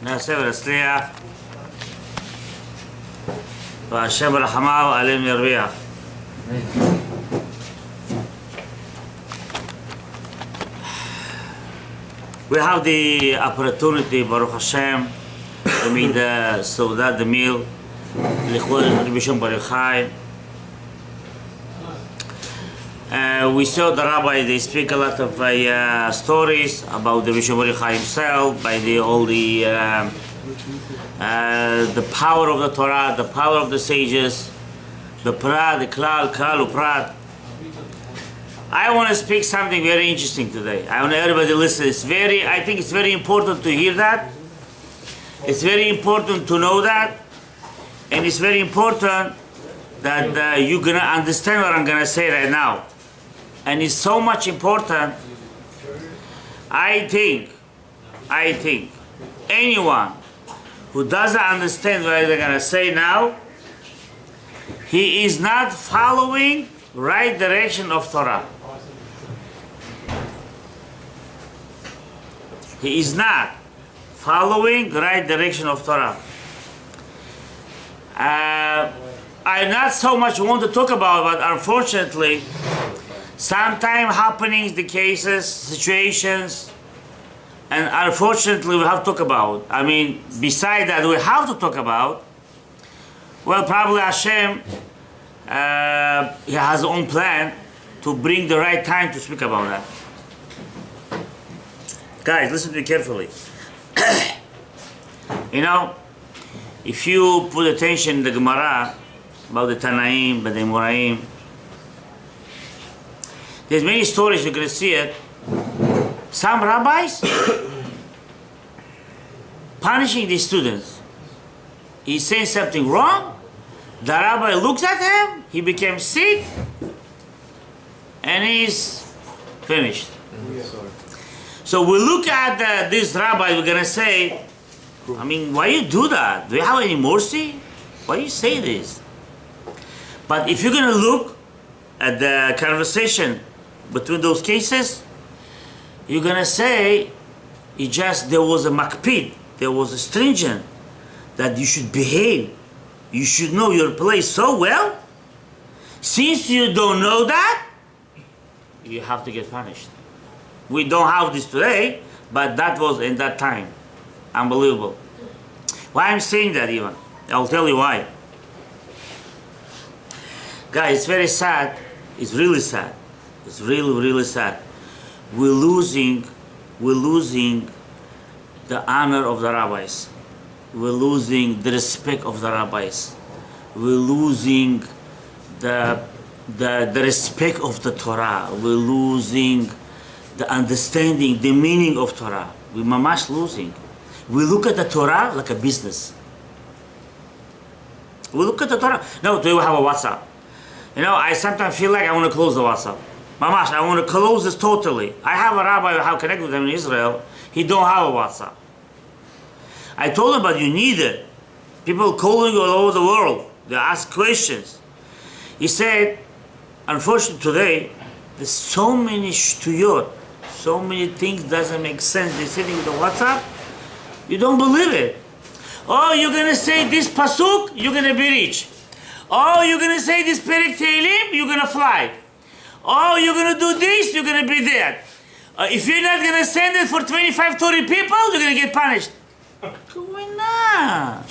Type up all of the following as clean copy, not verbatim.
נעשה ונצליח, והשם רחמיו עלינו ירוויח. We have the opportunity, Baruch Hashem, to meet the Saudat the meal, לכבוד רבי שמעון בר יוחאי. We saw the rabbi, they speak a lot of stories about the Rabbi Shimon bar Yochai himself, by all the power of the Torah, the power of the sages, the Prat, the Klal, Uprat. I want to speak something very interesting today. I want everybody to listen. I think it's very important to hear that. It's very important to know that. And it's very important that you're going to understand what I'm going to say right now. And it's so much important. I think anyone who doesn't understand what they're going to say now, he is not following right direction of Torah. He is not following right direction of Torah. I not so much want to talk about, but unfortunately, sometimes happenings, the cases, situations, and unfortunately we have to talk about. I mean, besides that, we have to talk about. Well, probably Hashem, He has his own plan to bring the right time to speak about that. Guys, listen to me carefully. You know, if you put attention in the Gemara about the Tanaim, the Amoraim, there's many stories you can see it. Some rabbis punishing the students. He's saying something wrong. The rabbi looks at him. He became sick, and he's finished. So we look at this rabbi. We're gonna say, I mean, why you do that? Do you have any mercy? Why you say this? But if you're gonna look at the conversation between those cases, you're gonna say there was a makpid, there was a stringent, that you should behave, you should know your place so well. Since you don't know that, you have to get punished. We don't have this today, but that was in that time. Unbelievable. Why I'm saying that even? I'll tell you why. Guys, it's very sad. It's really sad. It's really, really sad. We're losing the honor of the rabbis. We're losing the respect of the rabbis. We're losing the respect of the Torah. We're losing the understanding, the meaning of Torah. We're mamash losing. We look at the Torah like a business. We look at the Torah. No, do you have a WhatsApp? You know, I sometimes feel like I want to close the WhatsApp. Mamash, I want to close this totally. I have a rabbi who have connected with him in Israel. He don't have a WhatsApp. I told him, but you need it. People calling all over the world. They ask questions. He said, unfortunately today, there's so many shtuyot, so many things doesn't make sense. They're sitting with the WhatsApp. You don't believe it. Oh, you're going to say this pasuk, you're going to be rich. Oh, you're going to say this Perek Tehillim, you're going to fly. Oh, you're going to do this, you're going to be there. If you're not going to send it for 25, 30 people, you're going to get punished. Why not?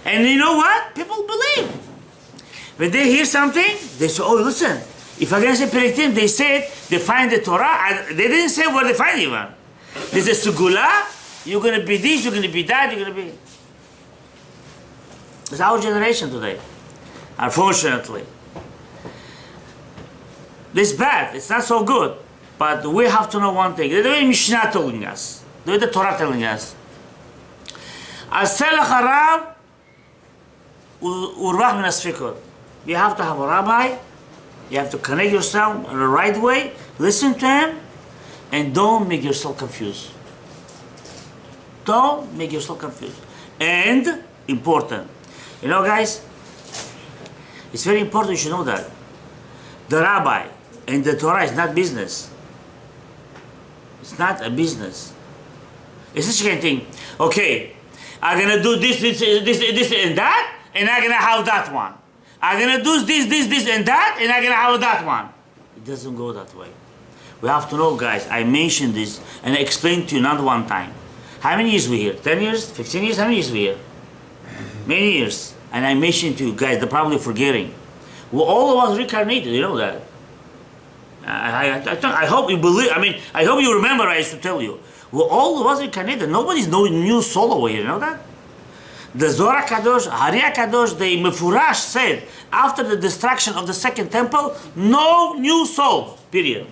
And you know what? People believe. When they hear something, they say, oh, listen, if I'm going to say Perek Tehillim, they said they find the Torah. They didn't say where they find it even. There's a Sugula, you're going to be this, you're going to be that, you're going to be... It's our generation today, unfortunately. It's bad, it's not so good. But we have to know one thing. The way Mishnah telling us, the way the Torah telling us, Aselach Harav Urvach min asfikot. You have to have a rabbi, you have to connect yourself in the right way, listen to him, and don't make yourself confused. Don't make yourself confused. And, important, you know guys, it's very important you should know that. The rabbi and the Torah is not business. It's not a business. It's such a kind of thing. Okay, I'm gonna do this, and that, and I'm gonna have that one. I'm gonna do this, and that, and I'm gonna have that one. It doesn't go that way. We have to know, guys. I mentioned this and I explained to you not one time. How many years we here? 10 years? 15 years? How many years we here? Many years. And I mentioned to you guys, they're probably forgetting. We're all of us reincarnated, you know that. I hope you believe, I hope you remember I used to tell you. We're all of us reincarnated. Nobody's no new soul over here, you know that? The Zohar Kadosh, Hari Kadosh, the Mefurash said, after the destruction of the second temple, no new souls, period.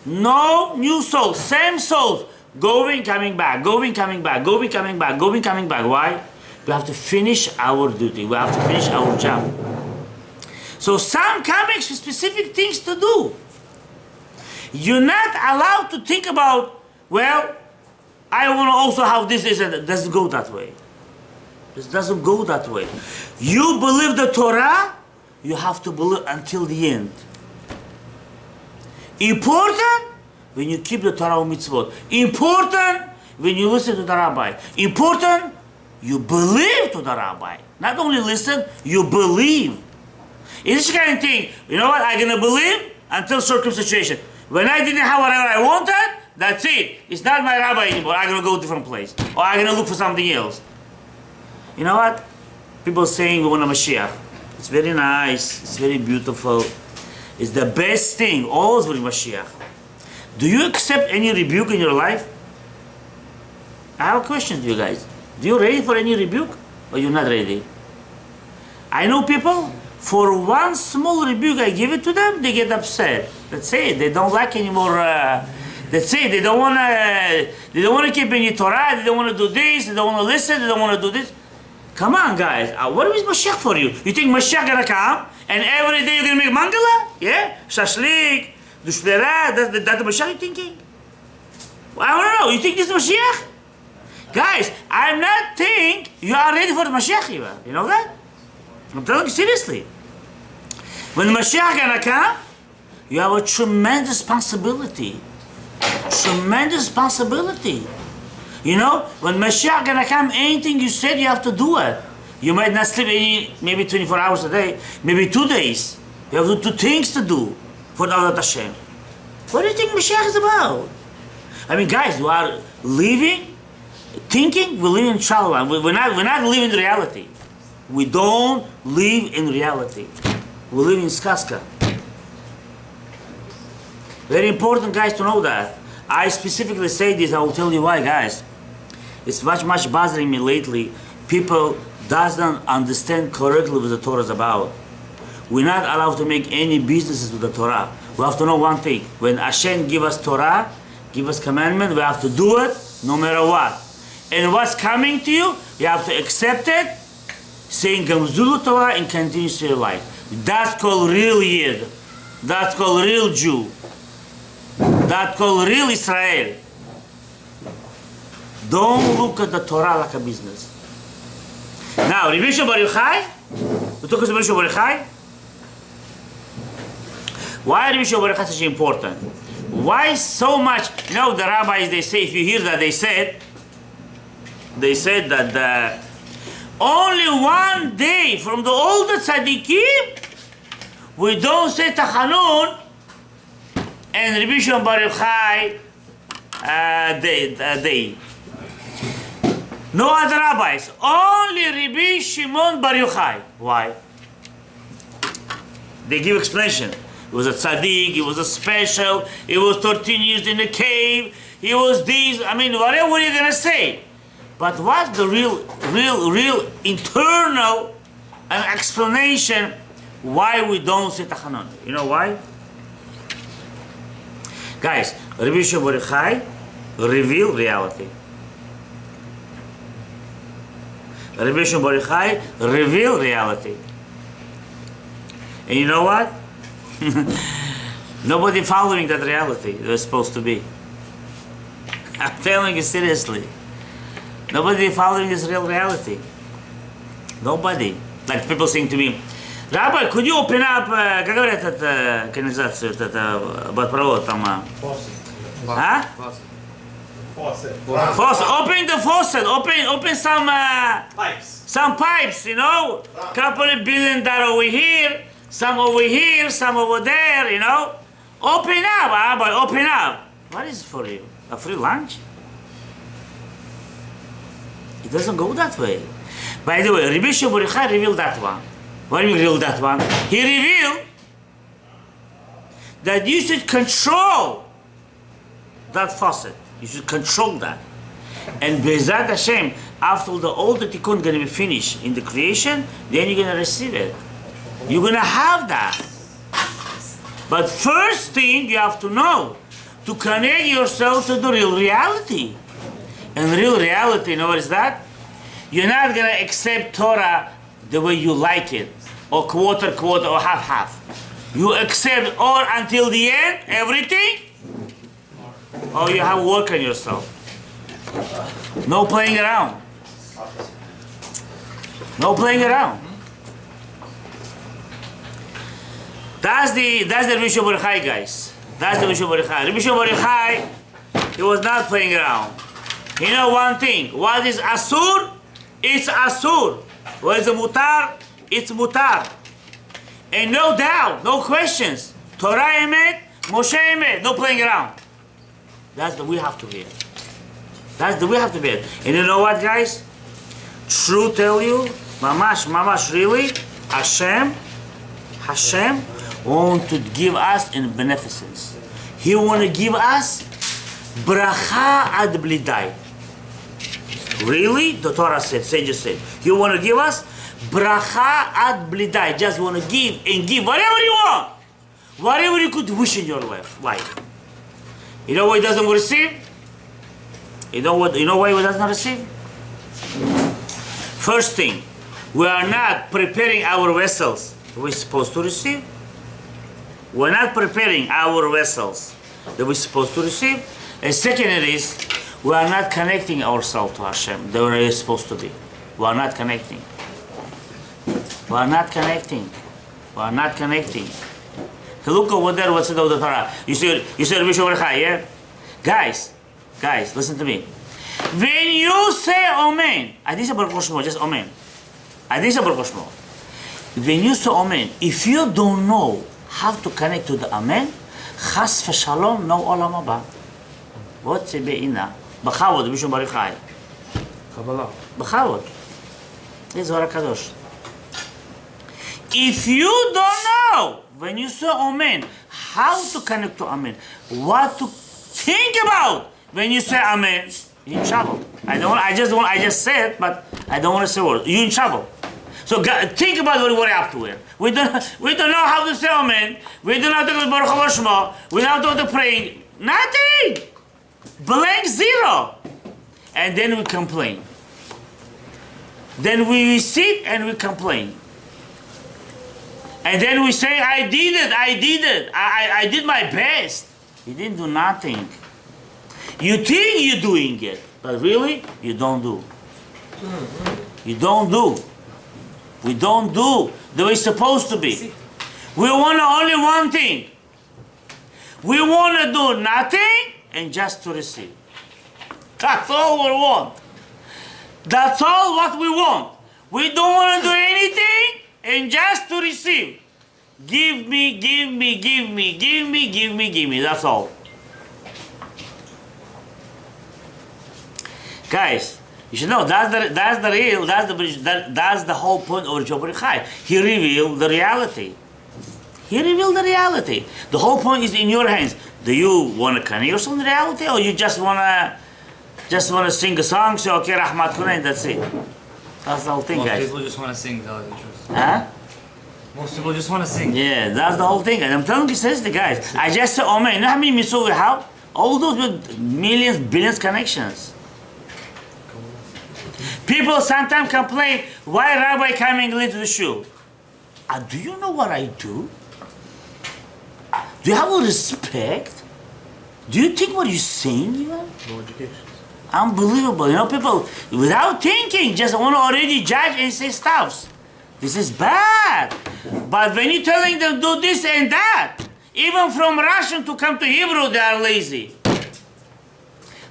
No new souls, same souls, going, coming back, going, coming back, going, coming back, going, coming back. Why? We have to finish our duty. We have to finish our job. So some comics with specific things to do. You're not allowed to think about, well, I want to also have this, and that. It doesn't go that way. This doesn't go that way. You believe the Torah, you have to believe until the end. Important when you keep the Torah mitzvot. Important when you listen to the rabbi. Important, you believe to the rabbi. Not only listen, you believe. It's this kind of thing. You know what? I'm going to believe until certain situation. When I didn't have whatever I wanted, that's it. It's not my rabbi anymore. I'm going to go to a different place. Or I'm going to look for something else. You know what? People saying we want a Mashiach. It's very nice. It's very beautiful. It's the best thing. Always with Mashiach. Do you accept any rebuke in your life? I have a question to you guys. Do you ready for any rebuke? Or you're not ready? I know people, for one small rebuke I give it to them, they get upset. That's it. They don't like anymore. That's it. They don't want to keep any Torah. They don't want to do this. They don't want to listen. They don't want to do this. Come on, guys. What is Mashiach for you? You think Mashiach gonna come and every day you're gonna make mangala? Yeah? Shashlik, dushplera, that's the Mashiach you're thinking? Well, I don't know. You think this is Mashiach? Guys, I'm not think you are ready for the Mashiach even. You know that? I'm telling you seriously. When Mashiach gonna come, you have a tremendous responsibility. Tremendous responsibility. You know, when Mashiach gonna come, anything you said, you have to do it. You might not sleep maybe 24 hours a day, maybe 2 days. You have 2 things to do for the Avodat Hashem. What do you think Mashiach is about? I mean, guys, we are living, thinking, we live in Shalom. We're not living in reality. We don't live in reality. We live in Skaska. Very important, guys, to know that. I specifically say this, I will tell you why, guys. It's much bothering me lately. People doesn't understand correctly what the Torah is about. We're not allowed to make any businesses with the Torah. We have to know one thing. When Hashem give us Torah, give us commandment, we have to do it no matter what. And what's coming to you, you have to accept it, saying Gamzulu Torah and continue to your life. That's called real Yid. That's called real Jew. That's called real Israel. Don't look at the Torah like a business. Now, Rabbi Shimon Bar Yochai, we talk about Rabbi Shimon Bar Yochai. Why Rabbi Shimon Bar Yochai such important? Why so much? You know, the rabbis, they say, if you hear that, they said that only one day from the older tzaddikim, we don't say Tachanun, and Rabbi Shimon Bar Yochai day. No other rabbis, only Rabbi Shimon Bar Yochai. Why? They give explanation. He was a tzaddik, he was a special, he was 13 years in the cave, he was this, I mean, whatever you're gonna say. But what's the real internal explanation why we don't say Tachanun? You know why? Guys, Rabbi Shimon Bar Yochai reveal reality. Rabbi Shimon Bar Yochai reveal reality. And you know what? Nobody following that reality they're supposed to be. I'm telling you seriously. Nobody following this real reality. Nobody. Like people saying to me, Rabbi, could you open up, как говорят, канализацию, батпровод там? А? faucet. Faucet. Open the faucet. Open some Pipes. some pipes. You know, couple of billion that over here, some over there. You know, open up, Abba. Open up. What is it for you? A free lunch? It doesn't go that way. By the way, Rabbi Shimon Yochai revealed that one. What do you reveal that one? He revealed that you should control that faucet. You should control that. And Be'ezrat Hashem, after the old tikkun going to be finished in the creation, then you're going to receive it. You're going to have that. But first thing you have to know, to connect yourself to the real reality. And real reality, you know what is that? You're not going to accept Torah the way you like it, or quarter, or half. You accept all until the end, everything, or you have work on yourself. No playing around. No playing around. That's the Rabbi Shimon Yochai, guys. That's the Rabbi Shimon Yochai. Rabbi Shimon Yochai, he was not playing around. You know one thing, what is asur? It's asur. What is mutar? It's mutar. And no doubt, no questions. Torah emet, Moshe emet, no playing around. That's the we have to hear. That's the we have to hear. And you know what, guys? True tell you, mamash, really, Hashem want to give us in beneficence. He want to give us bracha ad blidai. Really? The Torah said, sages said. He want to give us bracha ad blidai. Just want to give and give whatever you want. Whatever you could wish in your life. You know why he doesn't receive? You know why he does not receive? First thing, we are not preparing our vessels that we're supposed to receive. We're not preparing our vessels that we're supposed to receive. And second it is, we are not connecting ourselves to Hashem the way we're supposed to be. We are not connecting. We are not connecting. We are not connecting. So look over there, what's it of the Torah? You said Rabbi Shimon Yochai, yeah? Guys, listen to me. When you say Amen, I think it's Baruch Shmo, just Amen. I think it's Baruch Shmo. When you say Amen, if you don't know how to connect to the Amen, Chas v'shalom, no olam haba. What's it be'ina? B'chavod, Rabbi Shimon Yochai. Kabbalah. B'chavod. This is Zohar HaKadosh. If you don't know, when you say Amen, how to connect to Amen, what to think about when you say Amen, you're in trouble. I just said, but I don't want to say words. You're in trouble. So think about what we're up to here. We don't know how to say Amen. We don't know how to do Baruch Shmo. We don't know how to pray. Nothing. Blank zero. And then we complain. Then we sit and we complain. And then we say, I did it. I did my best. You didn't do nothing. You think you're doing it, but really, you don't do. You don't do. We don't do the way it's supposed to be. We want only one thing. We want to do nothing and just to receive. That's all we want. That's all what we want. We don't want to do anything and just to receive. Give me. That's all. Guys, you should know that's the whole point of Rabbi Yochai. He revealed the reality. The whole point is in your hands. Do you want to connect yourself in reality, or you just want to sing a song, say okay, Rahmat Kunain, that's it? That's the whole thing, guys. Most people just want to sing, tell you the truth. Huh? Most people just want to sing. Yeah, that's the whole thing. And I'm telling you, seriously, guys. I just said, oh man, you know how many mitzvot we have? All those with millions, billions connections. People sometimes complain, why Rabbi coming late to the shul? Do you know what I do? Do you have a respect? Do you think what you're saying even? No education. Unbelievable. You know, people, without thinking, just want to already judge and say stuff. This is bad. But when you're telling them do this and that, even from Russian to come to Hebrew, they are lazy.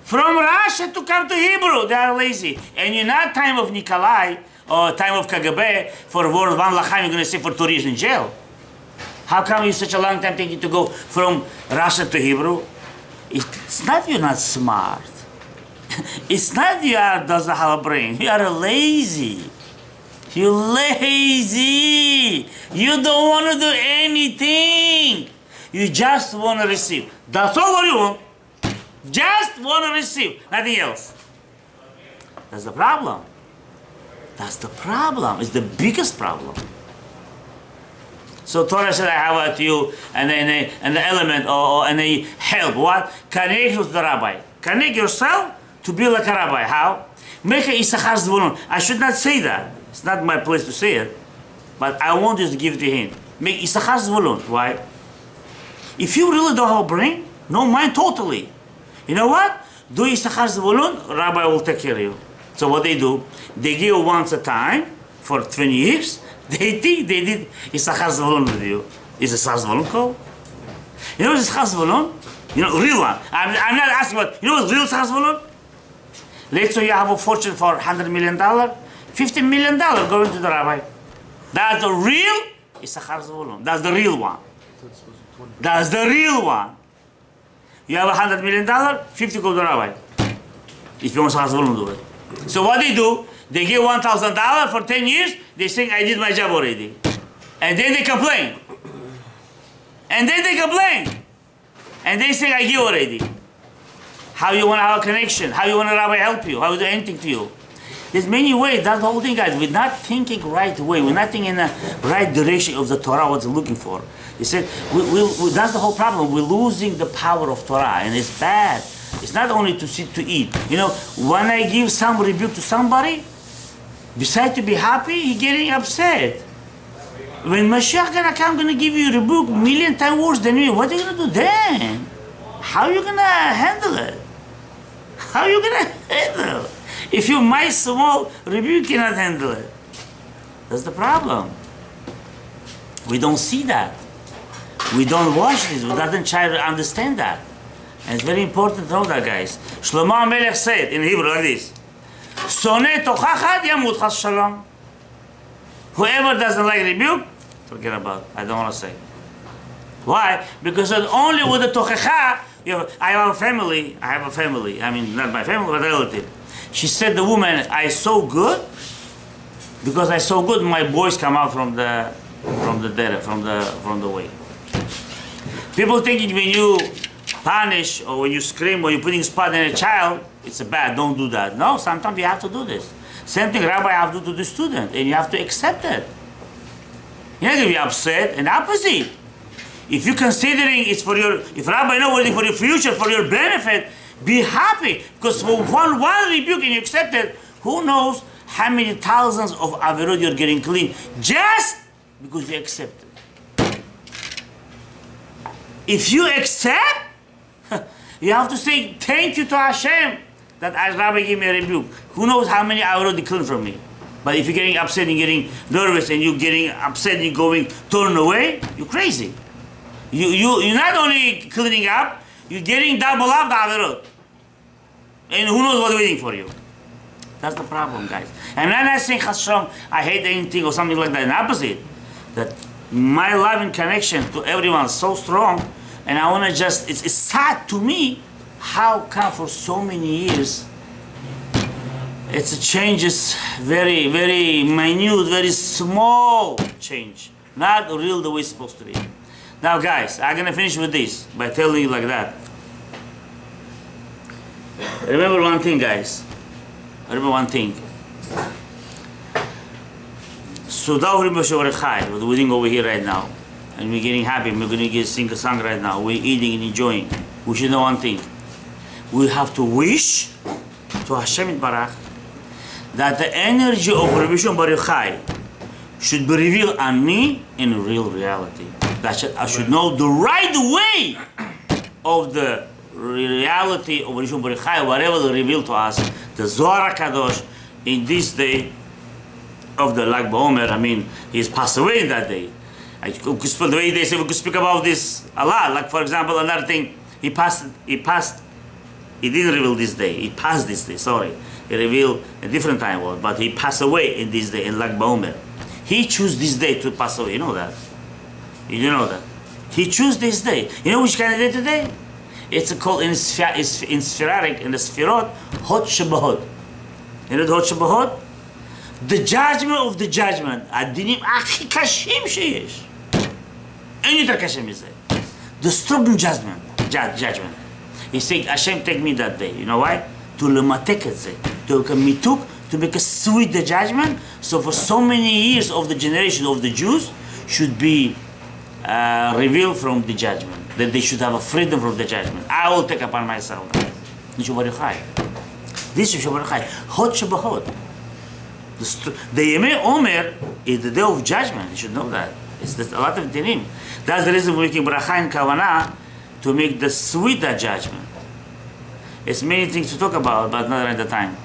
from Russia to come to Hebrew. They are lazy. And you're not time of Nikolai or time of KGB for World One Lachaim, you're going to stay for 2 years in jail. How come you such a long time taking to go from Russia to Hebrew? It's not you're not smart. It's not you doesn't have a brain. You are lazy. You're lazy. You don't want to do anything. You just want to receive. That's all you want. Just want to receive. Nothing else. That's the problem. That's the problem. It's the biggest problem. So Torah said, I have at you, and the element, and the help. What? Connect with the rabbi. Connect yourself to be like a rabbi. How? Make a Issachar Zvulun. I should not say that. It's not my place to say it. But I want you to give it to him. Make Issachar Zvulun. Why? If you really don't have a brain, no mind totally. You know what? Do Issachar Zvulun, rabbi will take care of you. So what they do, they give once a time for 20 years. They think they did Issachar Zvulun with you. Is Issachar Zvulun called? You know what Issachar Zvulun? You know, real one. I'm not asking what, you know what's real Issachar Zvulun? Let's say you have a fortune for $100 million, $50 million going to the rabbi. That's the real Issachar Zvulun. That's the real one. That's the real one. You have $100 million, 50 go to the rabbi. If you want Issachar Zvulun, do it. So what they do, they give $1,000 for 10 years, they think I did my job already. And then they complain. And then they complain. And they say I give already. How you want to have a connection? How you want a rabbi help you? How you do anything to you? There's many ways. That's the whole thing, guys. We're not thinking right way. We're not thinking in the right direction of the Torah, what it's looking for. He said, that's the whole problem. We're losing the power of Torah, and it's bad. It's not only to sit to eat. You know, when I give some rebuke to somebody, besides to be happy, he's getting upset. When Mashiach gonna come, gonna give you a rebuke 1,000,000 times worse than me, what are you gonna do then? How are you gonna handle it? How are you gonna handle it? If you my small rebuke cannot handle it. That's the problem. We don't see that. We don't watch this. We doesn't try to understand that. And it's very important to know that, guys. Shlomo HaMelech said in Hebrew like this: Soneh tochachad yamut chas shalom. Whoever doesn't like rebuke, forget about it. I don't want to say. Why? Because only with the tochacha, I have a family. I mean, not my family, but a relative. She said, the woman, I so good, because I so good, my boys come out from the way. People thinking when you punish or when you scream or you're putting spot in a child, it's a bad. Don't do that. No, sometimes you have to do this. Same thing Rabbi have to do to the student, and you have to accept it. You're not going to be upset, and opposite. If you're considering it's for your, if Rabbi knows for your future, for your benefit, be happy. Because for one rebuke and you accept it, who knows how many thousands of averot you're getting clean just because you accept it. If you accept, you have to say thank you to Hashem that Rabbi gave me a rebuke. Who knows how many averot they clean from me. But if you're getting upset and getting nervous and you're getting upset and you're going turn away, you're crazy. You're not only cleaning up, you're getting double up the averot. And who knows what's waiting for you. That's the problem, guys. And I'm not saying Hashem, I hate anything or something like that. In the opposite, that my love and connection to everyone is so strong, and I want to just, it's sad to me how come for so many years it's a changes very, very minute, very small change. Not real the way it's supposed to be. Now guys, I'm going to finish with this by telling you like that. Remember one thing, guys. Remember one thing. So Yochai, what we're doing over here right now, and we're getting happy, we're going to sing a song right now, we're eating and enjoying. We should know one thing. We have to wish to Hashem Barach that the energy of Rabbi Shimon Bar Yochai should be revealed on me in real reality. That I should know the right way of the reality of Rabbi Shimon Bar Yochai, whatever they reveal to us, the Zohar HaKadosh, in this day of the Lag BaOmer. I mean, he's passed away in that day. The way they say we could speak about this a lot. Like for example, another thing, he passed He didn't reveal this day. He passed this day. Sorry, he revealed a different time, but he passed away in this day in Lag BaOmer. He chose this day to pass away. You know that. You know that. He chose this day. You know which kind of day today? It's called in Spheric, in the Sphirot, Hot Shavuot. You know the Hot Shavuot? The judgment of the judgment. הדינים הכי קשים שיש. אין יותר קשה מזה. The strong judgment. He's saying, Hashem, take me that day. You know why? To למתק את זה. To make a mituk, to make a sweet the judgment. So for so many years of the generation of the Jews should be revealed from the judgment. That they should have a freedom from the judgment. I will take upon myself that. This is Yochai. This is Yochai. Hot Shavuot. The Yemei Omer is the day of judgment. You should know that. It's a lot of dinim. That's the reason we're making bracha and kavanah to make the sweeter judgment. It's many things to talk about, but not at the time.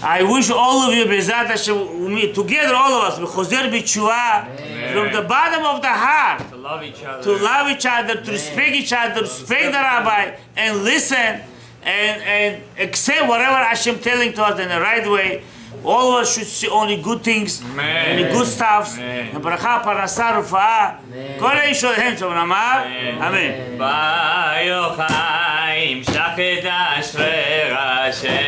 I wish all of you, Bezat Hashem, together all of us, Chozer B'Tshuva, from the bottom of the heart, To love each other. to love each other, to respect each other, respect the rabbi, and listen, and accept whatever Hashem telling to us in the right way. All of us should see only good things, and good stuff. And bracha, parnasa, rufa'ah. Kol Yishodhem Tzavnamar. Amen. Yochai, Imshach et Asher Hashem.